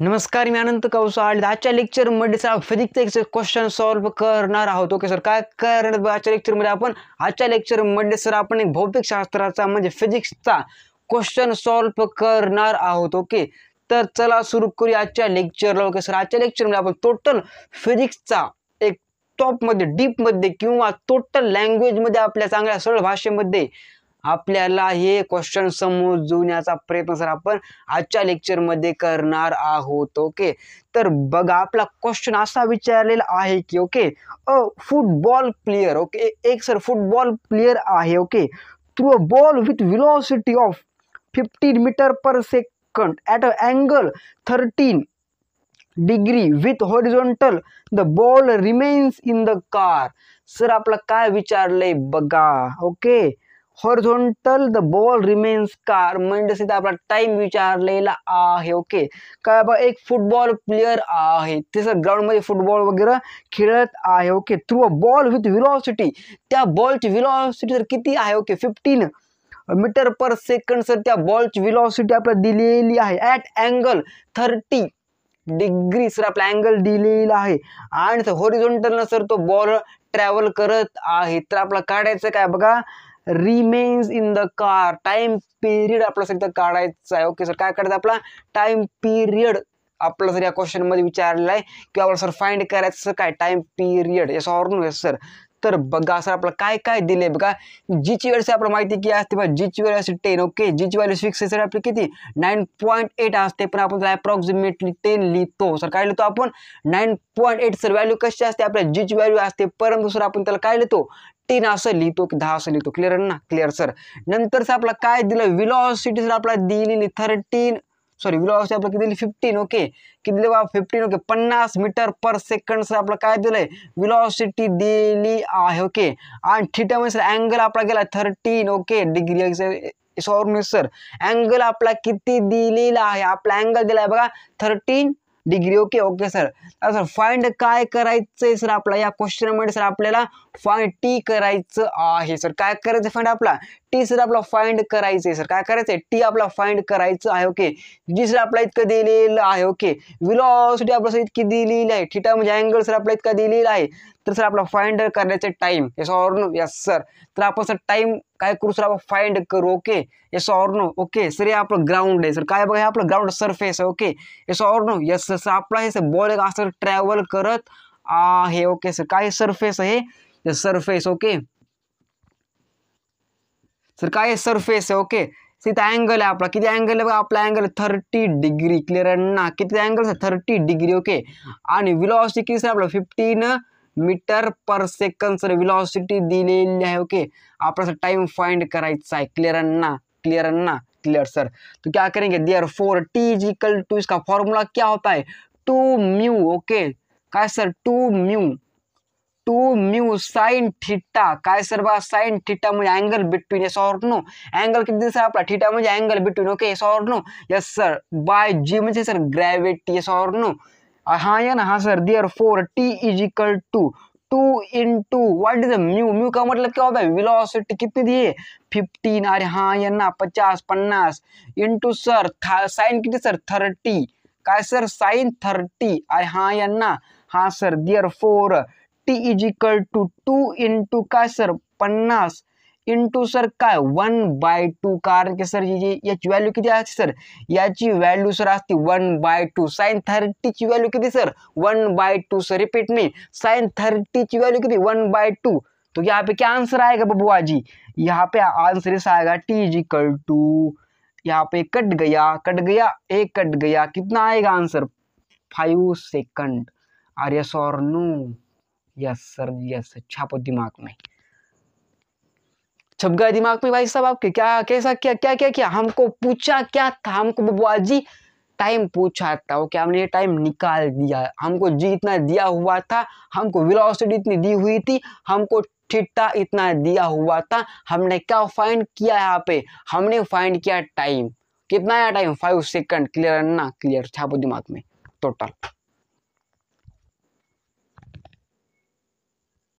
नमस्कार, मी अनंत कौसाळ. आजच्या लेक्चरमध्ये सर फिजिक्सचे क्वेश्चन सॉल्व्ह करणार आहोत. ओके सर, काय करणार आजच्या लेक्चरमध्ये आपण? आजच्या लेक्चरमध्ये सर आपण एक भौतिकशास्त्राचा म्हणजे फिजिक्सचा क्वेश्चन सॉल्व्ह करणार आहोत. ओके, तर चला सुरू करूया आजच्या लेक्चरला. ओके सर, आजच्या लेक्चरमध्ये आपण टोटल फिजिक्सचा एक टॉपमध्ये डीपमध्ये किंवा टोटल लँग्वेजमध्ये आपल्या चांगल्या सरळ भाषेमध्ये आपल्याला हे क्वेश्चन समजवण्याचा प्रयत्न सर आपण आजच्या लेक्चरमध्ये करणार आहोत. ओके, तर बघा आपला क्वेश्चन असा विचारलेला आहे की ओके फुटबॉल प्लेयर, ओके एक सर फुटबॉल प्लेयर आहे. Okay, threw a ball with velocity of 15 meter per second at a angle 13 degree with horizontal the ball remains in the car. Sir आपला काय विचारलंय बघा. Okay, horizontal the ball remains car म्हणजे तिथे आपला time विचारलेला आहे. ओके, काय बघा एक फुटबॉल प्लेयर आहे, ते सर ग्राउंडमध्ये फुटबॉल वगैरे खेळत आहे. Okay, threw a ball with velocity, त्या बॉलची व्हेलॉसिटी सर किती आहे? Okay 15 meter per second sir त्या बॉलची व्हेलॉसिटी आपल्याला दिलेली आहे. ॲट अँगल 30 डिग्री सर आपला अँगल दिलेला आहे आणि हॉरिझॉन्टल सर तो बॉल ट्रॅव्हल करत आहे. तर आपला काढायचं काय बघा, remains in the car, time period आपला सर इथं काढायचा आहे. ओके सर, काय काढायचं आपला टाइम पिरियड आपला सर या क्वेश्चन मध्ये विचारलेला आहे किंवा आपल्याला सर फाइंड करायचं सर काय time period. Yes or no? Yes sir. तर बघा सर आपलं काय काय दिले बघा. जीची व्हॅल्यू आपल्याला माहिती की असते बघा, जीची व्हॅल्यू असते 10. ओके, जीची व्हॅल्यू 6 आहे सर आपली किती 9.8 असते, पण आपण अप्रॉक्सिमेटली 10 लिहितो. सर काय लिहितो आपण 9.8 सर व्हॅल्यू कशी असते आपल्या जीची व्हॅल्यू असते, परंतु सर आपण त्याला काय लिहितो 10 असं लिहितो की 10 असं लिहितो. क्लिअर ना? Clear sir. नंतर सर आपला काय दिलं व्हेलॉसिटी सर आपल्याला दिलेली 13 सॉरी व्हेलॉसिटी आपल्याला किती दिली 15. ओके, किती दिली बाबा 15. Okay 50 metre per second sir आपलं काय दिलंय व्हेलॉसिटी दिली आहे. ओके, आणि थिटा मध्ये सर अँगल आपला गेला 13 ओके डिग्री. सर अँगल आपला किती दिलेला आहे? आपला अँगल दिलाय बघा 13 degree. Okay okay sir. Sir find काय करायचंय सर आपला या क्वेश्चन मध्ये सर आपल्याला फाइंड टी करायचं आहे. सर काय करायचं फाइंड आपला टी सर आपला फाइंड करायचंय. सर काय करायचंय टी आपला फाइंड करायचं आहे. ओके, जी सर आपला इतकं दिलेलं आहे. ओके, व्हेलॉसिटी आपल्या सर इतकी दिलेली आहे, थिटा म्हणजे अँगल सर आपला इतका दिलेला आहे. तर सर आपला फाइंड करायचं time. Yes or no? Yes sir. तर आपण सर टाइम काय करू सर आपण फाइंड करू. Okay, yes or no? Okay sir हे आपलं ग्राउंड आहे. सर काय बघा हे आपलं ग्राउंड सरफेस आहे. Okay, yes or no? Yes sir. आपला हे सर बॉल असं ट्रॅव्हल करत आहे. ओके सर, काय सरफेस आहे सरफेस. ओके सर काय सरफेस आहे. ओके, तिथे अँगल आहे आपला, किती अँगल आहे बघा आपला अँगल 30 डिग्री. क्लिअर आहे ना? किती अँगल 30 डिग्री. ओके, आणि व्हेलॉसिटी किती सर आपला 15 meter per second sir velocity दिलेली आहे. ओके, आपला टाइम फाइंड करायचा आहे. क्लिअर आहे ना? क्लिअर है ना? Clear sir. तो क्या करेंगे therefore T is equal to, इसका फॉर्मूला क्या होता है 2 म्यू. ओके काय सर 2 म्यू साइन थीटा. काय सर बघा साइन थीटा म्हणजे angle between. Yes or no? Angle किती दिसत आपला थीटा म्हणजे angle between. Okay yes or no? Yes sir. By g म्हणजे sir gravity. Yes or no? हाँ या ना? हाँ sir. Therefore T is equal to 2 into what is mu. Mu का मतलब क्या होता है वेलोसिटी कितनी दी है 15. अरे हाँ या ना 50 इंटू सर साइन किती सर 30. काय सर साइन 30. अरे हाँ या ना? हाँ sir. Therefore T is equal to 2 into काय सर 50 इंटू सर काय 1/2. कारण की सर याची व्हॅल्यू किती असते सर, याची व्हॅल्यू सर असते 1/2. साइन 30 ची व्हॅल्यू किती सर 1/2 सर. रिपीट मी साइन 30 ची व्हॅल्यू किती 1/2. तो यहाँ पे क्या आंसर आएगा बबुआ जी? यहाँ पे आंसर इस आएगा टी इज इक्वल टू, यहाँ पे कट गया एक कट गया, कितना आएगा आंसर 5 सेकंड. अरे यस और नो? Yes sir yes. छापो दिमाग में, छप गया दिमाग में भाई साहब आपके. क्या कैसा क्या क्या क्या क्या हमको पूछा क्या था? हमको बबुआ जी टाइम पूछा था. ओके, हमने ये टाइम निकाल दिया. हमको जी इतना दिया हुआ था, हमको वेलोसिटी इतनी दी हुई थी, हमको थीटा इतना दिया हुआ था. हमने क्या फाइंड किया यहाँ पे? हमने फाइंड किया टाइम. कितना आया टाइम 5 सेकंड. क्लियर है ना? क्लियर. छापो दिमाग में टोटल.